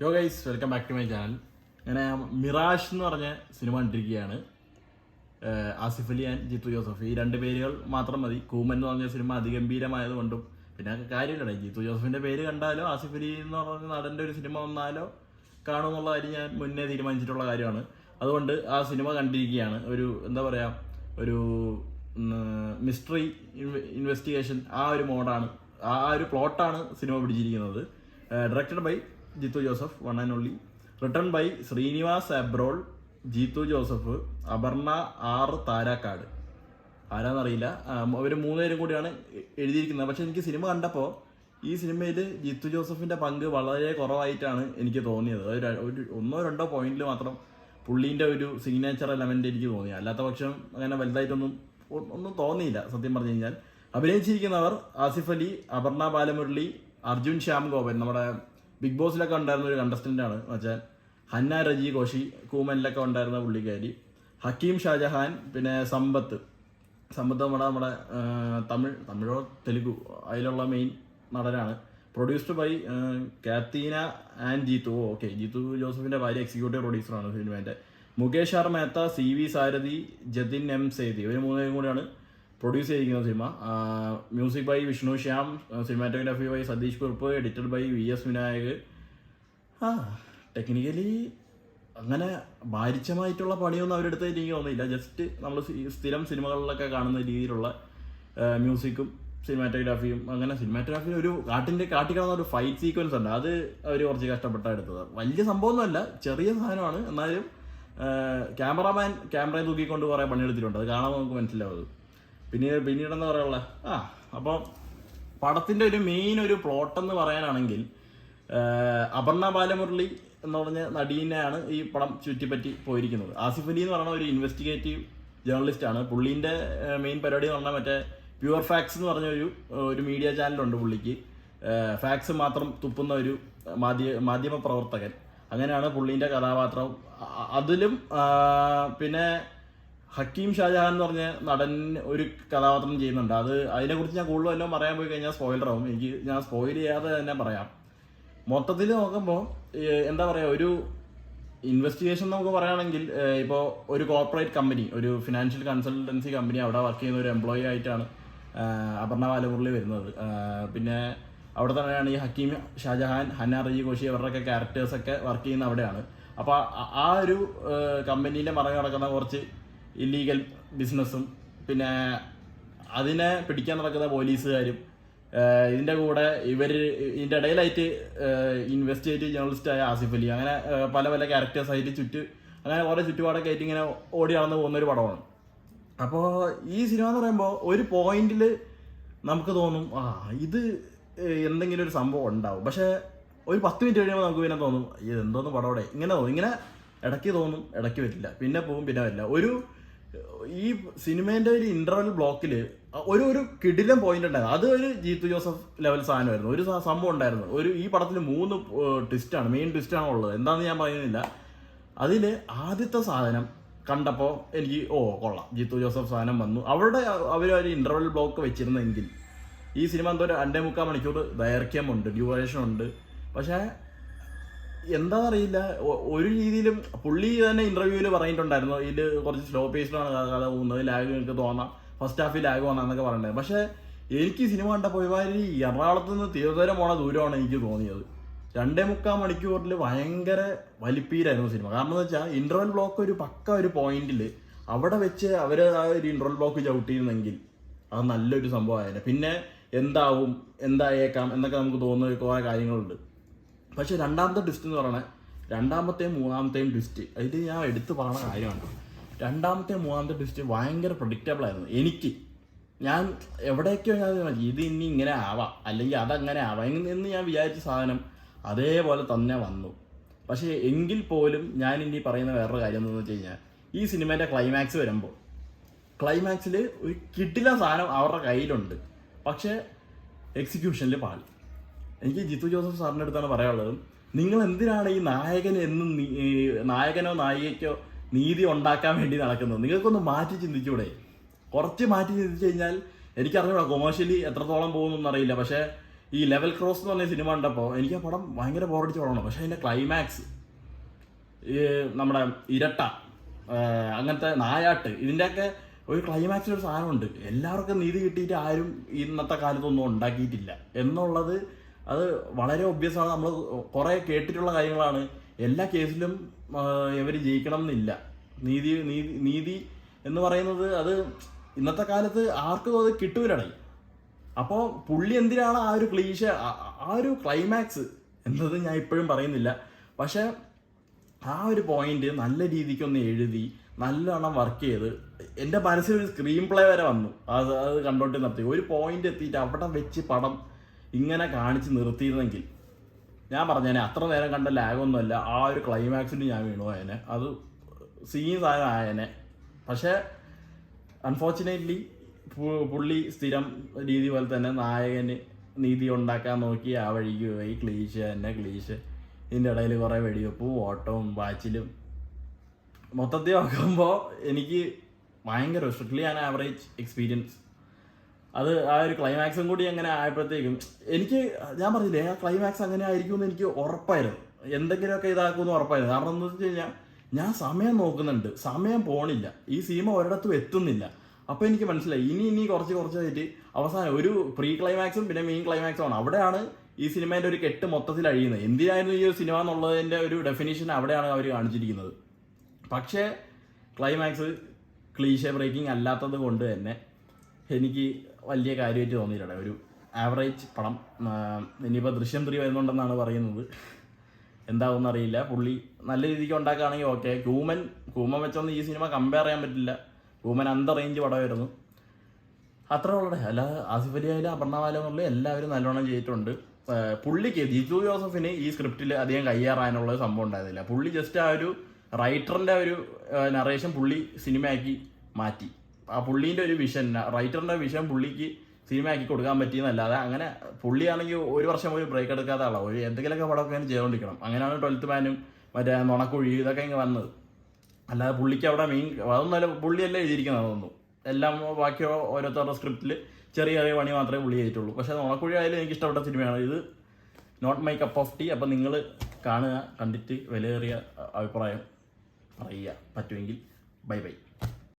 യോ guys, welcome back to my channel. ഞാൻ Mirage എന്ന് പറഞ്ഞ സിനിമ കണ്ടിരിക്കുകയാണ്. ആസിഫ് അലി ആൻഡ് ജിത്തു ജോസഫ്, ഈ രണ്ട് പേരുകൾ മാത്രം മതി. കൂമൻ എന്ന് പറഞ്ഞ സിനിമ അതിഗംഭീരമായതുകൊണ്ടും പിന്നെ കാര്യമില്ല, ജിത്തു ജോസഫിൻ്റെ പേര് കണ്ടാലോ ആസിഫ് അലി എന്ന് പറഞ്ഞ നടൻ്റെ ഒരു സിനിമ വന്നാലോ കാണുമെന്നുള്ള കാര്യം ഞാൻ മുന്നേ തീരുമാനിച്ചിട്ടുള്ള കാര്യമാണ്. അതുകൊണ്ട് ആ സിനിമ കണ്ടിരിക്കുകയാണ്. ഒരു എന്താ പറയുക, ഒരു മിസ്റ്ററി ഇൻവെസ്റ്റിഗേഷൻ ആ ഒരു മോഡാണ്, ആ ഒരു പ്ലോട്ടാണ് സിനിമ പിടിച്ചിരിക്കുന്നത്. Directed by Jeethu Joseph, one and only. Written by Srinivas Abrol, Jeethu Joseph, Aparna R Tharakad. ആരാന്നറിയില്ല, അവർ മൂന്നുപേരും കൂടിയാണ് എഴുതിയിരിക്കുന്നത്. പക്ഷെ എനിക്ക് സിനിമ കണ്ടപ്പോൾ ഈ സിനിമയിൽ ജിത്തു ജോസഫിൻ്റെ പങ്ക് വളരെ കുറവായിട്ടാണ് എനിക്ക് തോന്നിയത്. ഒരു ഒന്നോ രണ്ടോ പോയിന്റിൽ മാത്രം പുള്ളീൻ്റെ ഒരു സിഗ്നേച്ചർ എലമെൻ്റ് എനിക്ക് തോന്നി. അല്ലാത്ത പക്ഷം അങ്ങനെ വലുതായിട്ടൊന്നും തോന്നിയില്ല സത്യം പറഞ്ഞു കഴിഞ്ഞാൽ. അഭിനയിച്ചിരിക്കുന്നവർ ആസിഫ് അലി, അപർണ ബാലമുരളി, അർജുൻ ശ്യാം ഗോപൻ, നമ്മുടെ ബിഗ് ബോസിലൊക്കെ ഉണ്ടായിരുന്ന ഒരു കണ്ടസ്റ്റൻ്റാണ് വെച്ചാൽ, ഹന്ന രജി കോശി, കൂമനിലൊക്കെ ഉണ്ടായിരുന്ന പുള്ളിക്കാരി, ഹക്കീം ഷാജഹാൻ, പിന്നെ സമ്പത്ത് നമ്മുടെ തമിഴോ തെലുഗു അതിലുള്ള മെയിൻ നടനാണ്. Produced by Katheena and Jeethu. Okay, Jeethu ജോസഫിൻ്റെ ഭാര്യ എക്സിക്യൂട്ടീവ് പ്രൊഡ്യൂസറാണ് സിനിമേൻ്റെ. Mukesh R Mehta, CV Sarathi, Jatin M Sethi, ഇവർ മൂന്നുപേരും കൂടിയാണ് പ്രൊഡ്യൂസ് ചെയ്തിരിക്കുന്ന cinema. Music by Vishnu Shyam, cinematography by Satheesh Kurup, edited by VS Vinayak. Technically അങ്ങനെ ഭാരിച്ചമായിട്ടുള്ള പണിയൊന്നും അവരെടുത്ത് എനിക്ക് തോന്നിയില്ല. ജസ്റ്റ് നമ്മൾ സ്ഥിരം സിനിമകളിലൊക്കെ കാണുന്ന രീതിയിലുള്ള മ്യൂസിക്കും സിനിമാറ്റോഗ്രാഫിയും. അങ്ങനെ സിനിമാറ്റോഗ്രാഫി ഒരു കാട്ടിക്കാണുന്ന ഒരു ഫൈറ്റ് സീക്വൻസ് ഉണ്ട്, അത് അവർ കുറച്ച് കഷ്ടപ്പെട്ടാണ് എടുത്തത്. വലിയ സംഭവമൊന്നുമല്ല, ചെറിയ സാധനമാണ്. എന്നാലും ക്യാമറമാൻ ക്യാമറയെ തൂക്കിക്കൊണ്ട് കുറേ പണിയെടുത്തിട്ടുണ്ട്, അത് കാണാൻ നമുക്ക് മനസ്സിലാവും. പിന്നീടെന്ന് പറയാനുള്ള അപ്പോൾ പടത്തിൻ്റെ ഒരു മെയിൻ ഒരു പ്ലോട്ടെന്ന് പറയാനാണെങ്കിൽ, അപർണ ബാലമുരളി എന്ന് പറഞ്ഞ നടീനെയാണ് ഈ പടം ചുറ്റിപ്പറ്റി പോയിരിക്കുന്നത്. ആസിഫ് അലി എന്ന് പറയുന്ന ഒരു ഇൻവെസ്റ്റിഗേറ്റീവ് ജേർണലിസ്റ്റാണ്. പുള്ളീൻ്റെ മെയിൻ പരിപാടി എന്ന് പറഞ്ഞാൽ മറ്റേ പ്യുവർ ഫാക്ട്സ് എന്ന് പറഞ്ഞ ഒരു മീഡിയ ചാനലുണ്ട് പുള്ളിക്ക്. ഫാക്ട്സ് മാത്രം തുപ്പുന്ന ഒരു മാധ്യമ പ്രവർത്തകൻ, അങ്ങനെയാണ് പുള്ളീൻ്റെ കഥാപാത്രം. അതിലും പിന്നെ ഹക്കീം ഷാജഹാൻ എന്ന് പറഞ്ഞ നടൻ ഒരു കഥാപാത്രം ചെയ്യുന്നുണ്ട്. അതിനെക്കുറിച്ച് ഞാൻ കൂടുതലെല്ലാം പറയാൻ പോയി കഴിഞ്ഞാൽ സ്പോയിലറാവും. ഞാൻ സ്പോയിൽ ചെയ്യാതെ തന്നെ പറയാം. മൊത്തത്തിൽ നോക്കുമ്പോൾ എന്താ പറയുക, ഒരു ഇൻവെസ്റ്റിഗേഷൻ നമുക്ക് പറയുകയാണെങ്കിൽ, ഇപ്പോൾ ഒരു കോർപ്പറേറ്റ് കമ്പനി, ഒരു ഫിനാൻഷ്യൽ കൺസൾട്ടൻസി കമ്പനി, അവിടെ വർക്ക് ചെയ്യുന്ന ഒരു എംപ്ലോയി ആയിട്ടാണ് അപർണ ബാലമുരളി വരുന്നത്. പിന്നെ അവിടെ തന്നെയാണ് ഈ ഹക്കീം ഷാജഹാൻ, ഹന്ന റജി കോശി അവരുടെയൊക്കെ ക്യാരക്ടേഴ്സൊക്കെ വർക്ക് ചെയ്യുന്ന അവിടെയാണ്. അപ്പോൾ ആ ഒരു കമ്പനീൻ്റെ മറങ്ങി നടക്കുന്ന കുറച്ച് ഇല്ലീഗൽ ബിസിനസ്സും പിന്നെ അതിനെ പിടിക്കാൻ നടക്കുന്ന പോലീസുകാരും, ഇതിൻ്റെ കൂടെ ഇതിൻ്റെ ഇടയിലായിട്ട് ഇൻവെസ്റ്റിഗേറ്റീവ് ജേർണലിസ്റ്റായ ആസിഫ് അലി, അങ്ങനെ പല പല ക്യാരക്ടേഴ്സായിട്ട് അങ്ങനെ കുറേ ചുറ്റുപാടൊക്കെ ആയിട്ട് ഇങ്ങനെ ഓടി നടന്ന് പോകുന്നൊരു പടമാണ്. അപ്പോൾ ഈ സിനിമ എന്ന് പറയുമ്പോൾ ഒരു പോയിന്റിൽ നമുക്ക് തോന്നും ഇത് എന്തെങ്കിലും ഒരു സംഭവം ഉണ്ടാവും. പക്ഷേ ഒരു 10 മിനിറ്റ് കഴിയുമ്പോൾ നമുക്ക് പിന്നെ തോന്നും ഇത് എന്തോന്നും പടവിടെ ഇങ്ങനെ തോന്നും. ഇങ്ങനെ ഇടയ്ക്ക് തോന്നും, ഇടയ്ക്ക് വരില്ല, പിന്നെ പോകും, പിന്നെ വരില്ല. ഈ സിനിമേൻ്റെ ഒരു ഇൻ്റർവെൽ ബ്ലോക്കിൽ ഒരു കിടിലൻ പോയിന്റ് ഉണ്ടായിരുന്നു. അത് ഒരു ജിത്തു ജോസഫ് ലെവൽ സാധനമായിരുന്നു. ഒരു സംഭവം ഉണ്ടായിരുന്നു. ഈ പടത്തിൽ 3 ട്വിസ്റ്റാണ്, മെയിൻ ട്വിസ്റ്റാണ് ഉള്ളത്. എന്താണെന്ന് ഞാൻ പറയുന്നില്ല. അതിൽ ആദ്യത്തെ സാധനം കണ്ടപ്പോൾ എനിക്ക് കൊള്ളാം, ജിത്തു ജോസഫ് സാധനം വന്നു. അവരൊരു ഇൻ്റർവെൽ ബ്ലോക്ക് വെച്ചിരുന്നെങ്കിൽ ഈ സിനിമ എന്തോ 2.25 മണിക്കൂർ ദൈർഘ്യമുണ്ട്, ഡ്യൂറേഷൻ ഉണ്ട്. പക്ഷേ എന്താണെന്നറിയില്ല, ഒരു രീതിയിലും പുള്ളി തന്നെ ഇൻ്റർവ്യൂവിൽ പറഞ്ഞിട്ടുണ്ടായിരുന്നു, ഇതിൽ കുറച്ച് സ്ലോ പേസിലാണ് കഥ പോകുന്നത്, ലാഗ് നിങ്ങൾക്ക് തോന്നാം, ഫസ്റ്റ് ഹാഫിൽ ലാഗ് വന്നാന്നൊക്കെ പറഞ്ഞിട്ടുണ്ടായിരുന്നു. പക്ഷേ എനിക്ക് സിനിമ കണ്ടപ്പോൾ ഒരുമാതിരി എറണാകുളത്ത് നിന്ന് തിരുവനന്തപുരം പോണ ദൂരമാണ് എനിക്ക് തോന്നിയത്. 2.25 മണിക്കൂറിൽ ഭയങ്കര വലിപ്പീരായിരുന്നു സിനിമ. കാരണം എന്ന് വെച്ചാൽ ഇൻ്റർവെൽ ബ്ലോക്ക് ഒരു പക്ക ഒരു പോയിന്റിൽ അവിടെ വെച്ച് അവർ ആ ഒരു ഇൻ്റർവെൽ ബ്ലോക്ക് ചവിട്ടിയിരുന്നെങ്കിൽ അത് നല്ലൊരു സംഭവമായിരുന്നു. പിന്നെ എന്തായേക്കാം എന്നൊക്കെ നമുക്ക് തോന്നുന്ന കുറേ കാര്യങ്ങളുണ്ട്. പക്ഷേ രണ്ടാമത്തെ ട്വിസ്റ്റ് എന്ന് പറയുന്നത്, രണ്ടാമത്തെയും മൂന്നാമത്തെയും ട്വിസ്റ്റ്, അതിൽ ഞാൻ എടുത്തു പറയുന്ന കാര്യമാണ്. രണ്ടാമത്തെയും മൂന്നാമത്തെ ട്വിസ്റ്റ് ഭയങ്കര പ്രഡിക്റ്റബിൾ ആയിരുന്നു എനിക്ക്. ഞാൻ എവിടേക്കോ ഇത് ഇനി ഇങ്ങനെ ആവാം, അല്ലെങ്കിൽ അതങ്ങനെ ആവാം എന്ന് ഞാൻ വിചാരിച്ച സാധനം അതേപോലെ തന്നെ വന്നു. പക്ഷേ എങ്കിൽ പോലും ഞാൻ ഇനി പറയുന്ന വേറൊരു കാര്യം എന്താണെന്ന് വെച്ച് കഴിഞ്ഞാൽ, ഈ സിനിമേൻ്റെ ക്ലൈമാക്സ് വരുമ്പോൾ ക്ലൈമാക്സിൽ ഒരു കിട്ടില്ല സാധനം അവരുടെ കയ്യിലുണ്ട്, പക്ഷേ എക്സിക്യൂഷനിൽ പാളി. എനിക്ക് ജിത്തു ജോസഫ് സാറിൻ്റെ അടുത്താണ് പറയാനുള്ളത്, നിങ്ങൾ എന്തിനാണ് ഈ നായകനോ നായികയ്ക്കോ നീതി ഉണ്ടാക്കാൻ വേണ്ടി നടക്കുന്നത്? നിങ്ങൾക്കൊന്ന് മാറ്റി ചിന്തിച്ചൂടെ? കുറച്ച് മാറ്റി ചിന്തിച്ചു കഴിഞ്ഞാൽ, എനിക്കറിഞ്ഞൂടാ കൊമേഴ്ഷ്യലി എത്രത്തോളം പോകുന്നൊന്നും അറിയില്ല, പക്ഷേ ഈ ലെവൽ ക്രോസ് എന്ന് പറഞ്ഞ സിനിമ കണ്ടപ്പോൾ എനിക്ക് ആ പടം ഭയങ്കര ബോറടിച്ച് പടമാണ്. പക്ഷേ അതിൻ്റെ ക്ലൈമാക്സ്, ഈ നമ്മുടെ ഇരട്ട, അങ്ങനത്തെ നായാട്ട്, ഇതിൻ്റെയൊക്കെ ഒരു ക്ലൈമാക്സിലൊരു സാധനമുണ്ട്. എല്ലാവർക്കും നീതി കിട്ടിയിട്ട് ആരും ഇന്നത്തെ കാലത്തൊന്നും ഉണ്ടാക്കിയിട്ടില്ല എന്നുള്ളത് അത് വളരെ ഒബ്വിയസാണ്. നമ്മൾ കുറേ കേട്ടിട്ടുള്ള കാര്യങ്ങളാണ്. എല്ലാ കേസിലും ഇവർ ജയിക്കണം എന്നില്ല. നീതി നീതി നീതി എന്ന് പറയുന്നത് അത് ഇന്നത്തെ കാലത്ത് ആർക്കും അത് കിട്ടൂലടേ. അപ്പോൾ പുള്ളി എന്തിനാണ് ആ ഒരു ക്ലീശ, ആ ഒരു ക്ലൈമാക്സ് എന്നത് ഞാൻ ഇപ്പോഴും പറയുന്നില്ല. പക്ഷേ ആ ഒരു പോയിന്റ് നല്ല രീതിക്കൊന്ന് എഴുതി നല്ലോണം വർക്ക് ചെയ്ത് എൻ്റെ മനസ്സിലൊരു സ്ക്രീൻ പ്ലേ വരെ വന്നു. അത് കണ്ടോട്ട് നിർത്തി ഒരു പോയിന്റ് എത്തിയിട്ട് അവിടെ വെച്ച് പടം ഇങ്ങനെ കാണിച്ച് നിർത്തിയിരുന്നെങ്കിൽ ഞാൻ പറഞ്ഞേനെ അത്ര നേരം കണ്ട ലാഗൊന്നുമല്ല. ആ ഒരു ക്ലൈമാക്സിന് ഞാൻ വീണു ആയനെ, അത് സീൻ സാധനം ആയനെ. പക്ഷേ അൺഫോർച്ചുനേറ്റ്ലി പുള്ളി സ്ഥിരം രീതി പോലെ തന്നെ നായകന് നീതി ഉണ്ടാക്കാൻ നോക്കി ആ വഴിക്ക് പോയി. ക്ലീശ ഇതിൻ്റെ ഇടയിൽ കുറേ വെടിവെപ്പും ഓട്ടവും വാച്ചിലും മൊത്തത്തിൽ നോക്കുമ്പോൾ എനിക്ക് ഭയങ്കര സ്ട്രിക്ട്ലി ആൻ ആവറേജ് എക്സ്പീരിയൻസ്. അത് ആ ഒരു ക്ലൈമാക്സും കൂടി അങ്ങനെ ആയപ്പോഴത്തേക്കും എനിക്ക്, ഞാൻ പറഞ്ഞില്ലേ ആ ക്ലൈമാക്സ് അങ്ങനെ ആയിരിക്കുമെന്ന് എനിക്ക് ഉറപ്പായിരുന്നു. എന്തെങ്കിലുമൊക്കെ ഇതാക്കുമെന്ന് ഉറപ്പായിരുന്നു. കാരണം എന്താ വെച്ച് കഴിഞ്ഞാൽ ഞാൻ സമയം നോക്കുന്നുണ്ട്, സമയം പോണില്ല, ഈ സിനിമ ഒരിടത്തും എത്തുന്നില്ല. അപ്പോൾ എനിക്ക് മനസ്സിലായി ഇനി കുറച്ചായിട്ട് അവസാനം ഒരു പ്രീ ക്ലൈമാക്സും പിന്നെ മെയിൻ ക്ലൈമാക്സും ആണ്. അവിടെയാണ് ഈ സിനിമേൻ്റെ ഒരു കെട്ട് മൊത്തത്തിൽ അഴിയുന്നത്. എന്തിനായിരുന്നു ഈ ഒരു സിനിമ എന്നുള്ളതിൻ്റെ ഒരു ഡെഫിനിഷൻ അവിടെയാണ് അവർ കാണിച്ചിരിക്കുന്നത്. പക്ഷേ ക്ലൈമാക്സ് ക്ലീഷ ബ്രേക്കിംഗ് അല്ലാത്തത് കൊണ്ട് തന്നെ എനിക്ക് വലിയ കാര്യമായിട്ട് തോന്നിയില്ല. ഒരു ആവറേജ് പടം. ഇനിയിപ്പോൾ ദൃശ്യം 3 വരുന്നുണ്ടെന്നാണ് പറയുന്നത്, എന്താവുമെന്ന് അറിയില്ല. പുള്ളി നല്ല രീതിക്ക് ഉണ്ടാക്കുകയാണെങ്കിൽ ഓക്കെ. കൂമൻ വെച്ചൊന്നും ഈ സിനിമ കമ്പയർ ചെയ്യാൻ പറ്റില്ല. കൂമൻ അന്ത റേഞ്ച് പടമായിരുന്നു. അത്രേ ഉള്ളടേ. അല്ല ആസിഫ് അലി ആയാലും അപർണ ബാലമുള്ള എല്ലാവരും നല്ലോണം ചെയ്തിട്ടുണ്ട്. പുള്ളിക്ക് ജിത്തു ജോസഫിന് ഈ സ്ക്രിപ്റ്റിൽ അധികം കയ്യേറാനുള്ള സംഭവം ഉണ്ടായിരുന്നില്ല. പുള്ളി ജസ്റ്റ് ആ ഒരു റൈറ്ററിൻ്റെ ഒരു നറേഷൻ പുള്ളി സിനിമയാക്കി മാറ്റി. ആ പുള്ളീൻ്റെ ഒരു വിഷൻ, റൈറ്ററിൻ്റെ വിഷൻ പുള്ളിക്ക് സിനിമയാക്കി കൊടുക്കാൻ പറ്റിയെന്നല്ലാതെ അങ്ങനെ പുള്ളിയാണെങ്കിൽ ഒരു വർഷം ഒരു ബ്രേക്ക് എടുക്കാത്ത ആളാണ്. ഒരു എന്തെങ്കിലുമൊക്കെ പടമൊക്കെ ചെയ്തുകൊണ്ടിരിക്കണം. അങ്ങനെയാണ് 12th മാനും മറ്റേ നുണക്കുഴി ഇതൊക്കെ ഇങ്ങനെ വന്നത്. അല്ലാതെ പുള്ളിക്ക് അവിടെ മെയിൻ അതൊന്നുമല്ല, പുള്ളിയല്ല എഴുതിയിരിക്കുന്നത്. അതൊന്നും എല്ലാം ബാക്കി ഓരോരുത്തരുടെ സ്ക്രിപ്റ്റിൽ ചെറിയ പണി മാത്രമേ പുള്ളി ചെയ്തിട്ടുള്ളൂ. പക്ഷേ നുണക്കുഴി ആയാലും എനിക്ക് ഇഷ്ടപ്പെട്ട സിനിമയാണ്. ഇത് not my cup of tea. അപ്പം നിങ്ങൾ കാണുക, കണ്ടിട്ട് വിലയേറിയ അഭിപ്രായം പറയുക. പറ്റുമെങ്കിൽ ബൈ.